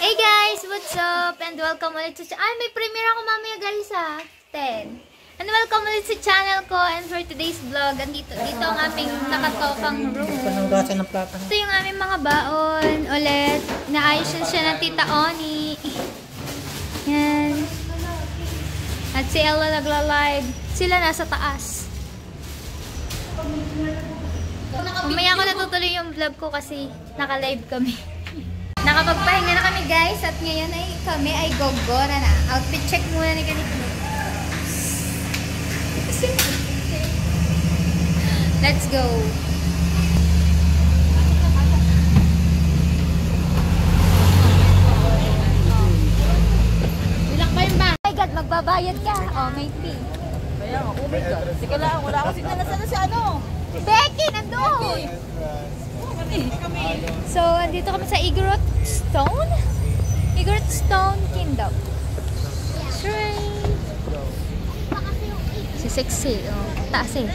Hey guys, what's up? And welcome ulit sa channel. May premiere ako mamaya guys 10. And welcome ulit sa channel ko. And for today's vlog, dito ang aming nakatokang room. Ito yung aming mga baon ulit. Naayos siya ng Tita Oni. Yan. At si Ella nagla-live. Sila nasa taas. Mamaya ako natutuloy yung vlog ko kasi naka-live kami. Nakapagpahinga na kami guys at ngayon ay kami ay gogora na. Outfit check muna ni ganito. Let's go. Bilak ba yung ba? Oh my God, magbabayad ka. Oh, may fee. Kaya nga, oh my God. Sige lang, wala akong signal na sana si ano. Becky, nandun! So, andito kami sa Igorot Stone? Igorot Stone Kingdom. Shrine! Si sexy. Oh, taas eh.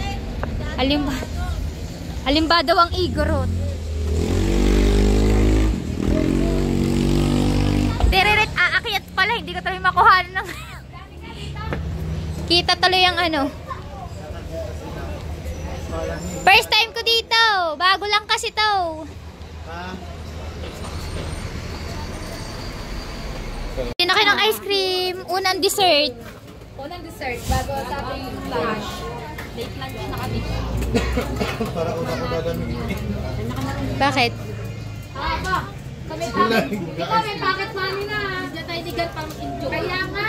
Alimba daw ang Igorot. Tiririt, aakyat pala. Hindi ko tuloy makuhanan ng... Kita tuloy ang ano. First time ko dito. Bago lang kasi to. Tinaki ng ice cream. Unang dessert. Unang dessert, bago sa ating lunch. Late lunch na kami. Para una ko gagamitin. Bakit? Ba? Kami packet. Ikaw may packet money na. Diyan tayo digal pang enjoy. Kaya nga.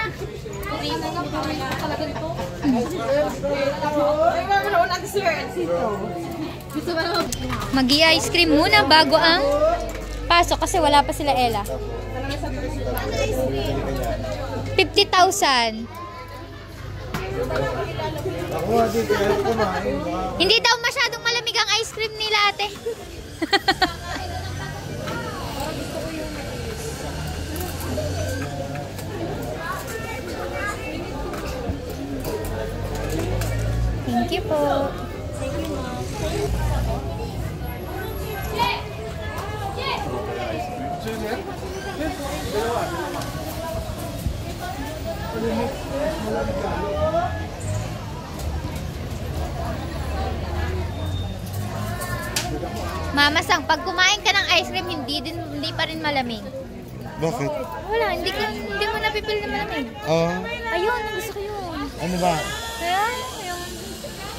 Kaya nga kami talaga dito. Ay, mga unang dessert. Gusto ba naman? Mag-i-ice cream muna bago ang pasok kasi wala pa sila Ella. 50,000. Hindi daw masyadong malamig ang ice cream nila ate. Thank you po. Thank you, Mom. Mama Sang, pag kumain ka ng ice cream, hindi pa rin malamig. Bakit? Wala, hindi mo napipil na malamig. Oo. Ayun, gusto ko yun. Ano ba? Kaya,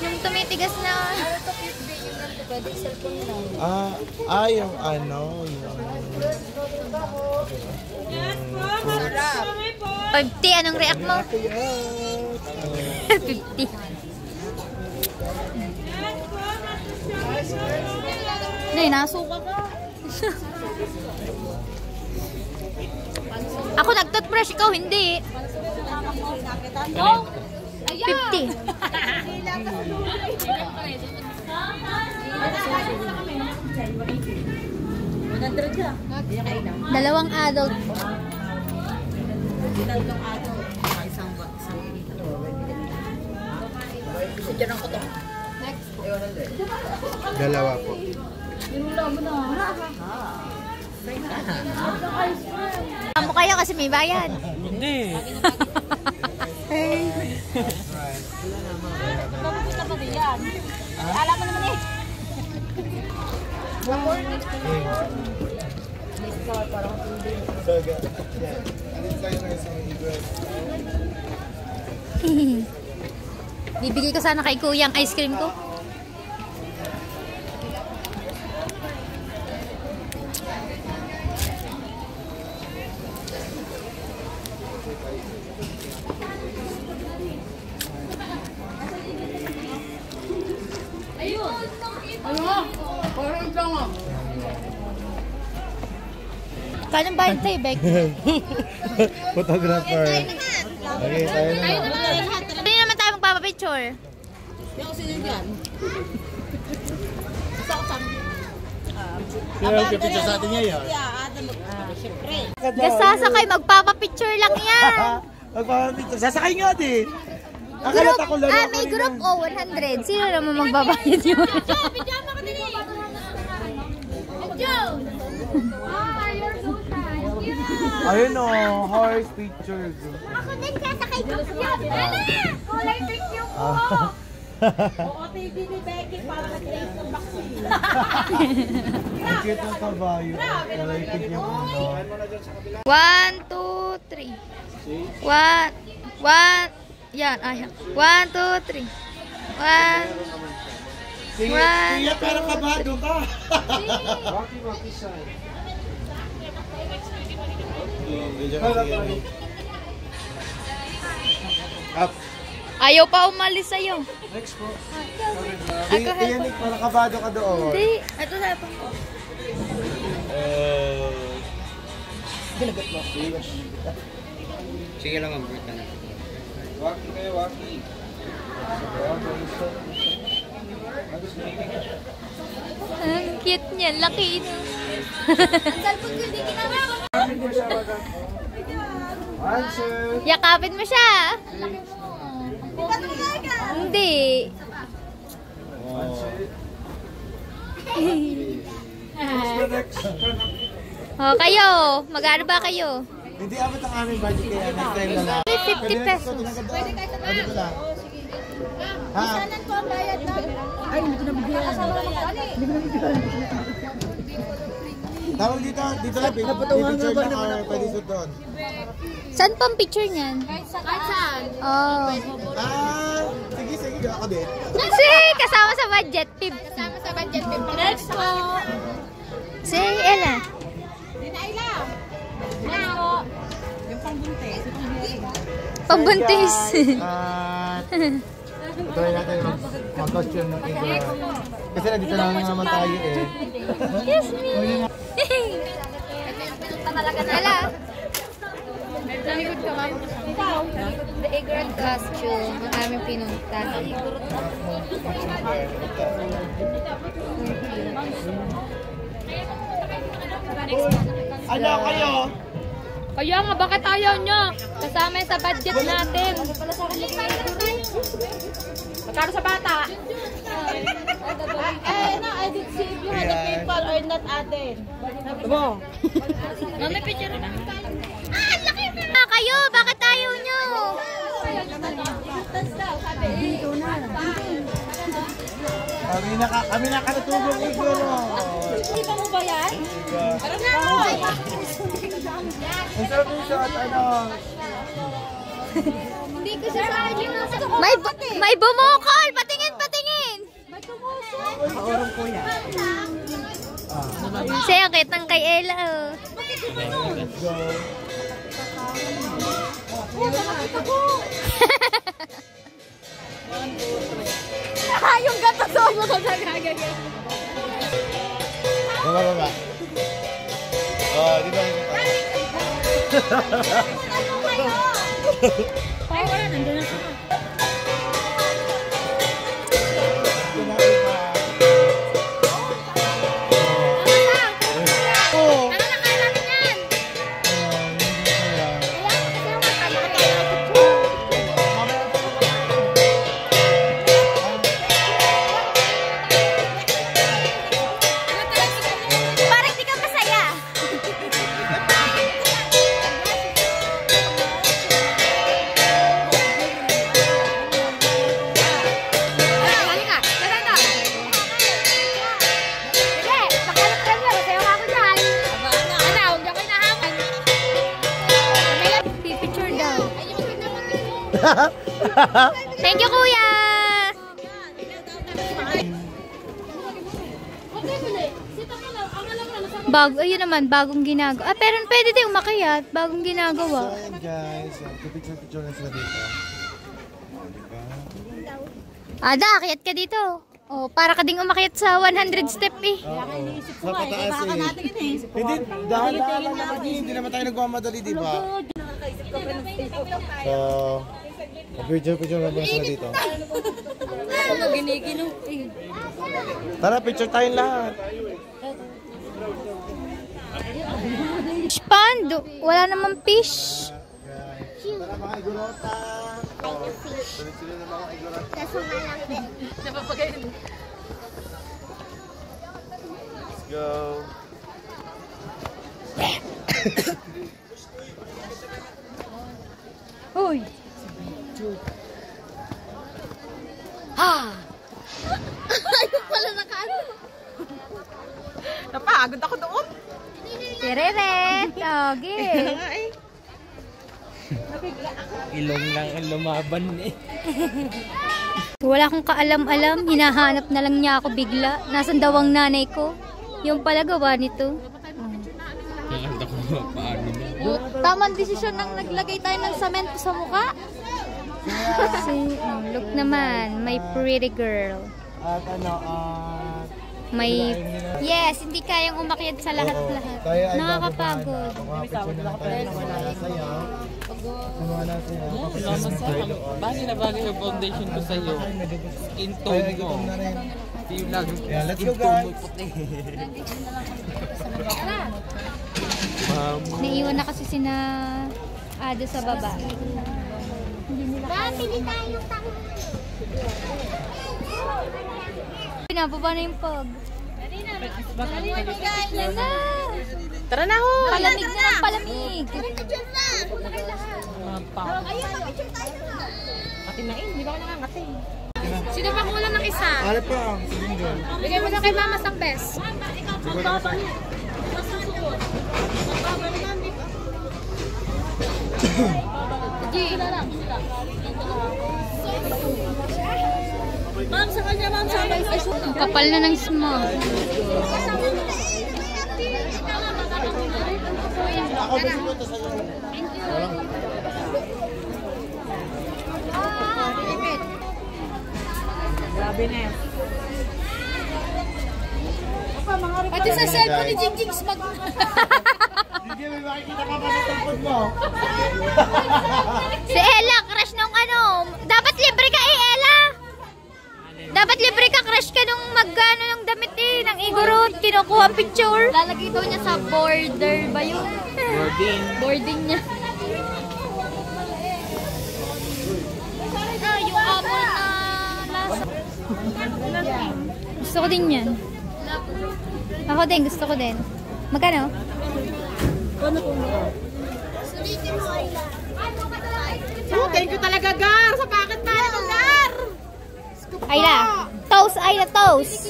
yung tumitigas na... Yung ano, Sarap. 50, anong react mo? 50. Nay, nasuka ka. Ako nag-toothbrush, ikaw hindi. 50. Dalawang adult. Dalawa po. Amo kayo kasi may bayad. Hindi. Mapupunta pa din yan. Alam mo naman eh. Bibigay ko sana kay kuya ang ice cream ko. Kanang bayad tayo, Beck? Photographer. Okay, tayo na. Hindi naman tayo magpapapicture. Yung ko sino yan? Kaya kapito sa atin niya yun. Siyempre. Gasasakay, magpapapicture lang yan. Magpapapicture. Sasakay nga di. Akalat ako lang. May group 100. Sino naman magbabayad yun? Pijama ka din eh. Joe! You're so kind. Ayun o, horse pictures. Ako din sasakay ko. Kulay pink yung Oo, TV ni Becky para mag-taste ng vaccine. Ang cute ng kabayo. Nalaipid yung ano. 1, 2, 3. 1. Yan, ayan. 1, 2, 3. 1. Kaya parang kabado ka. Up. Ayaw pa umalis sa'yo. Next po. Kaya Nick, parang kabado ka doon. Hindi. Ito sa pa. Sige lang ang break ka na. Walking kayo, walking. Ang cute niya. Laki ito. Answer. Yakapin mo siya. Hindi. Oh, kayo. Mag-ano ba kayo? Hindi abot ang aming budget kaya next time na lang. 50 pesos. Pwede ka lang. Ha? Ko ang bayad na. Ay, hindi ko nabigyan. Tawag dito lang. Picture lang or pwede suot doon. Saan pang picture niyan? Kahit saan. Oh. Sige, ako din. Si, kasama sa budget. Pib. Kasama sa budget. Next po. Si Ella. Dinaila. Next po. Yung pangbuntis. Pambuntis. At try natin mag-costume ng iba. Kasi nandito lang naman tayo eh. Yes, me. Ella. Nalikod ka ba? Ikaw. The Igran costume. Ang aming pinunta. Ano kayo? Kaya nga, bakit ayaw nyo? Kasama sa budget natin. Magkano sa bata? I did see if you had a PayPal or not atin. Mami, picture na. Ah, laki na! Kayo, bakit ayaw nyo? Kami nakalutubong siguro. Hindi pa mo ba yan? Parang na! Ang sarap yung shot, ano? Hindi ko siya sa akin. May bumukol! Patingin, patingin! Kaorong ko yan. Siya, kitang kay Ella, oh. Let's go. Yung gato sa mo ko sa gagawin. Baba. Oh, di ba? Ay, wala, nandun na siya. Parang di ka masaya. Halika, tara na. Sige, pakalap-kalap na. Masaya ako dyan. Ano, huwag ako inahaman. Pipicture daw. Thank you, kuya. Ayun naman, bagong ginagawa. Ah, pero pwede din umakyat. Bagong So, ginagawa. ayan guys. Picture na sila dito. Oh, diba? Ada, akyat ka dito. Oh, para ka ding umakyat sa 100 step eh. Sa pataas eh. Hindi, dahan-dahan lang naman eh. Hindi naman tayo nagmamadali, di ba? So, picture na ba sila dito? Tara, picture tayong lahat. Fish pond. Wala namang fish. Tara mga igorota. Tuloy-tuloy na mga igorota. Let's go. Uy! Ha! Ayun pala nakaano. Napagod ako doon. Tirere! Togi! Ilong lang ang lumaban eh. Wala akong kaalam-alam. Hinahanap na lang niya ako bigla. Nasaan daw ang nanay ko? Yung pala gawa nito. Nakanta ko paano na. Tamang desisyon nang naglagay tayo ng samento sa mukha. Kasi, look naman. My pretty girl. At ano, May... Yes, hindi kayang umakyat sa lahat-lahat. Nakakapagod. Picture na tayo ng wala sa'yo. Wala sa'yo. Bagay na bagay yung foundation ko sa'yo. Skin tone mo. Feel lang. Yeah, let's Skin go, tone guys. mo puti. Naiwan na kasi sina Ado sa baba. Pili tayong tango. Pinababa na yung pog. Tara na ho! Palamig na ng palamig. Katinain, di ba ako nakangati? Sino pa kulang ng isa? Ano pa ang silingan? Bigay mo na kay Mama sang best. Ma'am, sa kanya, ma'am, sa kanya. Ang kapal na ng smog. Ako ba siya ito sa'yo? Grabe na yan. Pati sa cellphone ni Jingjing smag. Hindi, may makikita ka pa sa tungkod mo. Si Ella, crush nung ano. Dapat libre ka eh, Ella. Dapat libre ka, crush ka nung magano yung damit eh. Ng Igorot, kinukuha ang picture. Lalagay daw niya sa border ba yun? Boarding. Boarding niya. Yung apple na lasa. Gusto ko din yan. Ako din, gusto ko din. Magkano? Oh, thank you talaga, Gar. Sa packet na ito, Gar. Ayla. Toast, Ayla, toast.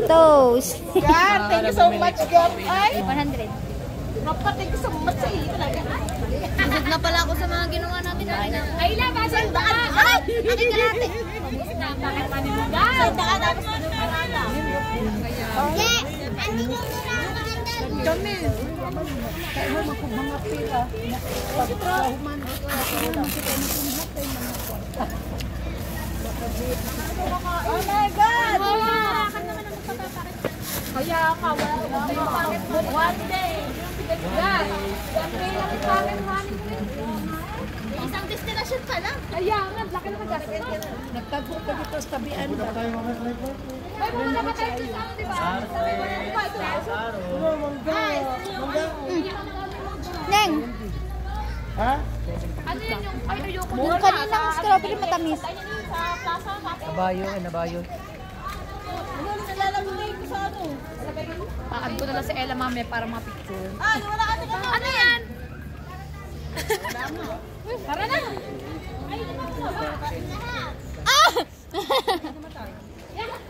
Toast. Gar, thank you so much, Gar. Ay, 100. Papa, thank you so much sa iyo talaga. Busog na pala ako sa mga ginawa natin. Ay, labasan ba? Ay! Bakit ka natin? Bakit pa ni Gar? Sa daan, tapos Hindi! Andi mo muna ako maganda. kami. Oh my God! Kaya ka, one day. Yan. One day lang yung pangit, honey. Isang destination pa lang. Kaya nga, laki na magastos. Nagtago ka dito sa tabian. May mga nakatayo sa ano, di ba? Neng, Ha? Ano yun yung, ay, ayoko yung kaninang strawberry matamis. sa plaza, Nabayo eh, nabayo. Aad ko na lang si Ella mami para mga picture. Ano yan? Tara na! Ah!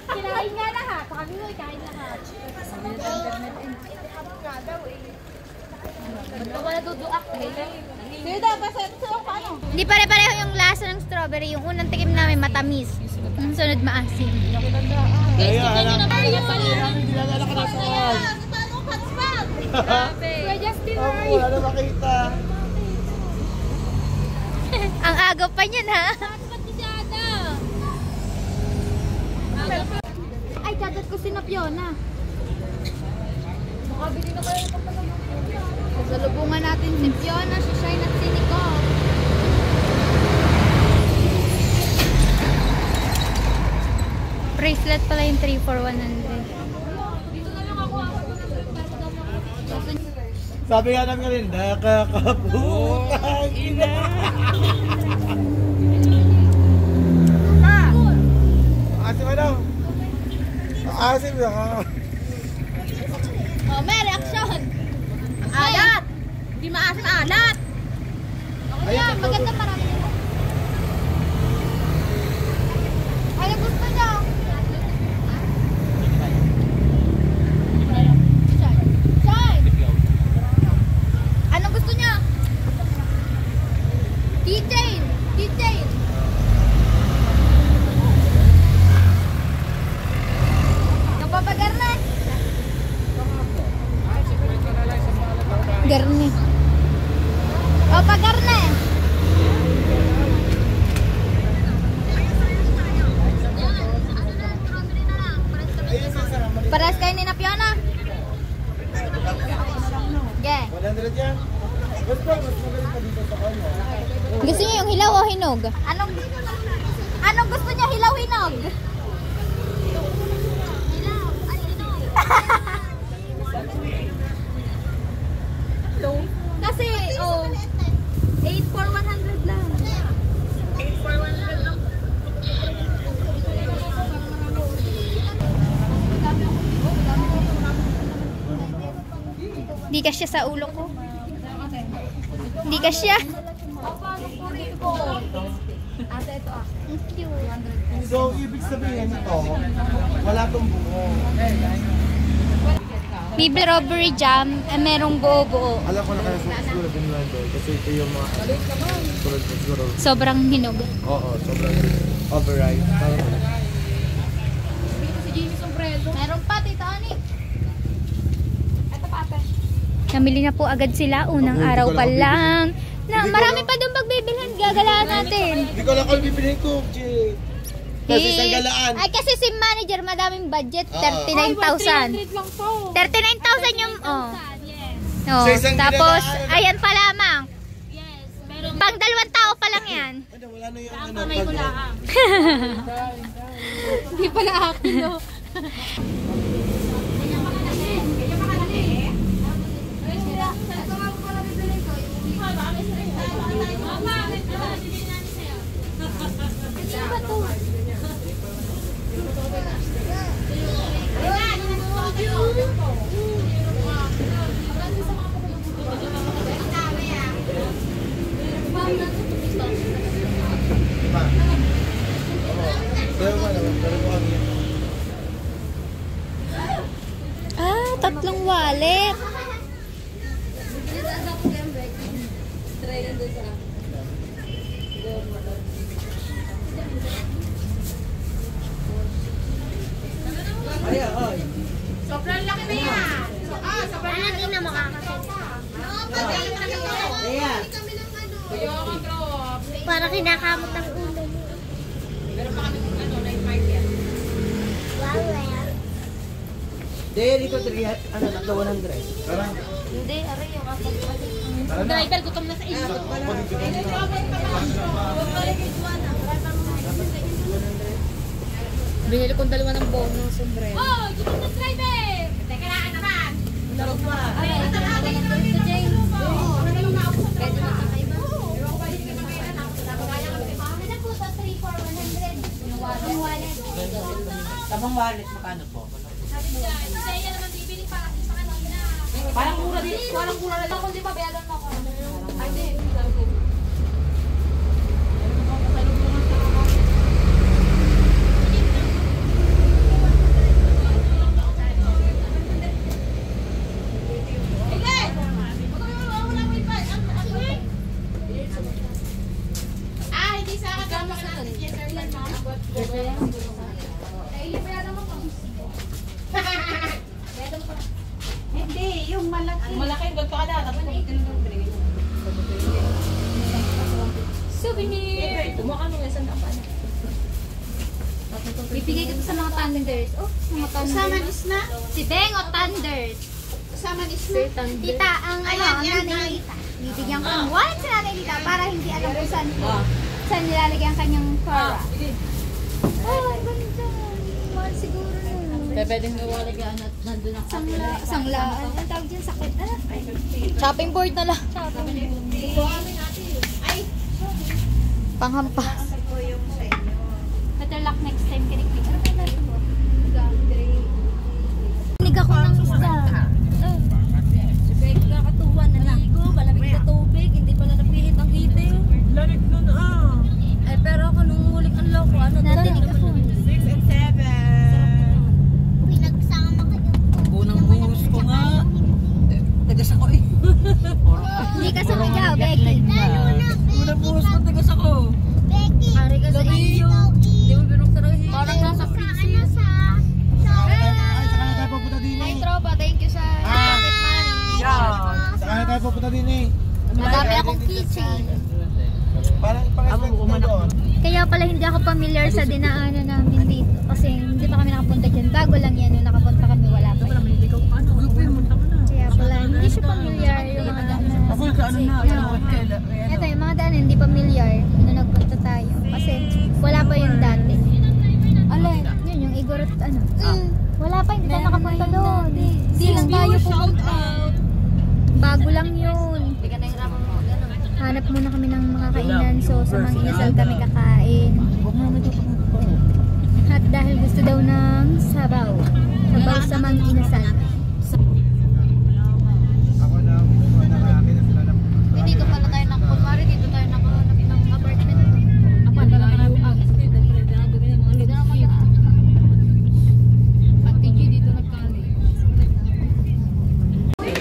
Kinain nga lahat. Kami mo, kain lahat. Ba't ka wala duduak? Sige daw, basta ito ako ano? Hindi pare-pareho yung lasa ng strawberry. Yung unang tikim namin matamis. Yung sunod maasim. Kaya, alam. Hindi na ka na saan. Kuya Justin, Ako, wala na makita. Ang agaw pa niyan, ha? Ay, dadat ko si Napiona. makabili na kayo ng kapatid. Salubungan natin si Fiona, si Shine at si Nicole. Bracelet pala yung 3 for 100. Sabi nga namin kanina, nakakaputang ina. Asim ano? Asim na. Oh, may reaction! Alat! Hindi maasim alat! Ayan, maganda marami. Ano gusto niya? Shine! Anong gusto niya? Keychain! Keychain! Napapagarne! Garne. O, pagarne! Paras kayo ni Napiona? Okay. 100 yan. Mas magaling pa dito sa kanya. Gusto niyo yung hilaw o hinog? Anong gusto niya, hilaw hinog? Hilaw, ay hinog. Kasi, 8 for 100 lang. 8 for 100 lang. Hindi ka siya sa ulo ko. Hindi ka siya. So, ibig sabihin ito, wala tong buo. May strawberry jam, merong buo-buo. Alam ko na kaya siguro binulan ko kasi ito yung mga tulad ko siguro. Sobrang hinog. Oo, sobrang override. Meron pa, Tita Ani. Ito pa, ate. Namili na po agad sila, unang Ako, araw hindi ko pa lang lang. Na, Hindi ko marami lang- pa doon pagbibilhan, gagalaan natin. Hindi ko lang kung bibilhin ko, Jay. Kasi isang galaan. Ay, kasi si manager, madaming budget, Oo. 39,000. 39,000 yung, Oh, Sa isang tapos, galaan. ayan pa lamang. Pang 2 tao pa lang yan. Ano, wala na yung ano. Hindi pala akin, no? Ah, 3 wallet. Sobrang laki na yan! Sobrang laki na Para kinakamot ang ulo. Meron pa kami na yung mark yan. Dahil dito 100. Hindi, aray yung Driver, gutom na sa inyo. Binili kong 2 ng bonus, sombrero. Oh, gutom na driver! Teka na, naman! Tamang wallet, magkano po? Parang mura din. Parang mura na lang. Hindi pa bayaran mo ako. Ay, di. Hindi sa akin. Kama ka natin. Yes, sir. Yan, ma'am. Hindi, yung malaki. Malaki, ganito ka na. Tapos souvenir! Kumuha ka nung isang dapan. Bibigay ko to sa mga thunders. Oh, mga thunders. Usaman is na? Si Beng o thunders. Usaman is na? Tita, ang Ayan, yan, nanay Lita. Bibigyan ko ng wallet sa nanay Lita para hindi alam kung saan nilalagay ang kanyang pera. Oh, ang ganda. Mahal siguro nun. Pwedeng nawalagyan at nandun ang Sanglaan. Ang tawag dyan, sakit. Chopping board na lang. Panghampas. Better luck next time. Kiniklik. Ano ba natin mo? Kinig ako ng isda. Hindi ka sumigaw, Becky. Una buhos ko, tigas ako. Ari ka sa iyo. Hindi mo binuksan ang hiya. Parang nasa princess. Ay, saka na tayo pupunta din Ay, eh. tropa, thank you sa pocket money. Saka na tayo pupunta din eh. Madami akong keychain. Parang pang-expect mo doon. Kaya pala hindi ako familiar sa dinaanan namin dito. Kasi hindi pa kami nakapunta dyan. Bago lang yan. Nung nakapunta kami, wala pa. Kaya pala, hindi siya familiar yung mga daanan. Ito yung mga daanan, hindi familiar. Nung nagpunta tayo. Kasi wala pa yung dati. Alin? Yun, yung Igorot, ano? Wala pa, hindi tayo nakapunta doon. Hindi lang tayo pumunta. Bago lang yun. Hanap muna kami ng mga kainan. So, sa mga inasal kami kakain. At dahil gusto daw ng sabaw. Sabaw sa mga inasal. Ako na, nakaakin na sila ng... Dito pala tayo kunwari dito tayo nakahanap ng apartment. Apa, dala ka na ang dito na mag-aan. Pati G dito nagkali.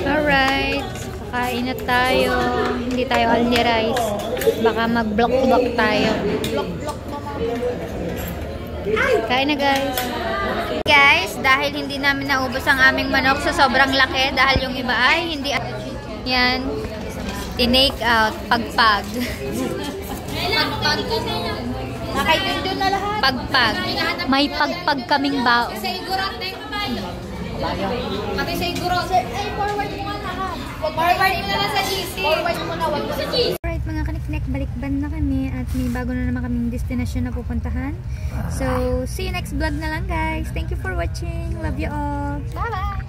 Alright. Kain na tayo. Hindi tayo only rice. Baka mag-block-block tayo. Kain na guys. Guys, dahil hindi namin naubos ang aming manok sa sobrang laki, dahil yung iba ay hindi. Yan. Tinake out. Pagpag. Nakaitindun na lahat. Pagpag. May pagpag kaming bao. Sa Igorot na yung kabayo. Pati sa Igorot. Ay, forward mo nga lahat. Forward mo na lang sa GC. Forward mo na, wag mo sa GC. Alright mga kaniknek, balikban na kami at may bago na naman kaming destination na pupuntahan. So, see you next vlog na lang guys. Thank you for watching. Love you all. Bye!